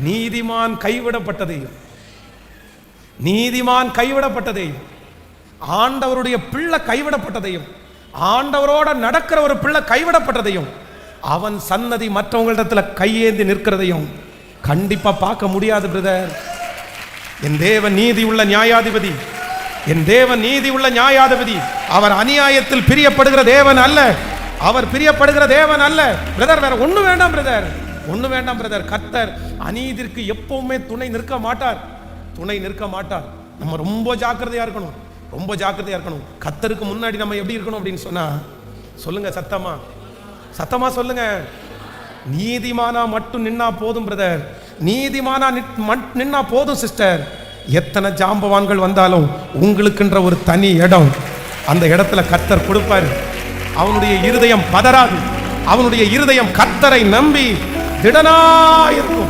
நீதிமான் கைவிடப்பட்டதையும் நீதிமான் கைவிடப்பட்டதையும் ஆண்டவருடைய பிள்ளை கைவிடப்பட்டதையும் ஆண்டவரோட நடக்கிற ஒரு பிள்ளை கைவிடப்பட்டதையும் அவன் சன்னதி மற்றவங்களிடத்துல கையேந்தி நிற்கிறதையும் கண்டிப்பா பார்க்க முடியாது பிரதர். என் தேவன் நீதி உள்ள நியாயாதிபதி, என் தேவன் நீதி உள்ள நியாயாதிபதி. அவர் அநியாயத்தில் பிரியப்படுகிற தேவன் அல்ல, அவர் பிரியப்படுகிற தேவன் அல்ல பிரதர். வேற ஒண்ணு வேண்டாம் பிரதர், ஒண்ணு வேண்டாம் பிரதர். கர்த்தர் அநீதிற்கு எப்பவுமே துணை நிற்க மாட்டார், துணை நிற்க மாட்டார். நம்ம ரொம்ப ஜாக்கிரதையா இருக்கணும், ரொம்ப ஜாக்கிரதையா இருக்கணும். கர்த்தருக்கு முன்னாடி நம்ம எப்படி இருக்கணும் அப்படின்னு சொன்னா சொல்லுங்க, சத்தமா சத்தமா சொல்லுங்க. நீதிமானா மட்டும் நின்னா போதும் பிரதர், நீதிமானா நின்னா போதும் சிஸ்டர். எத்தனை ஜாம்பவான்கள் வந்தாலும் உங்களுக்குன்ற ஒரு தனி இடம் அந்த இடத்துல கர்த்தர் கொடுப்பாரு. அவனுடைய இருதயம் பதறாது, அவனுடைய இருதயம் கர்த்தரை நம்பி திடனா இருக்கும்.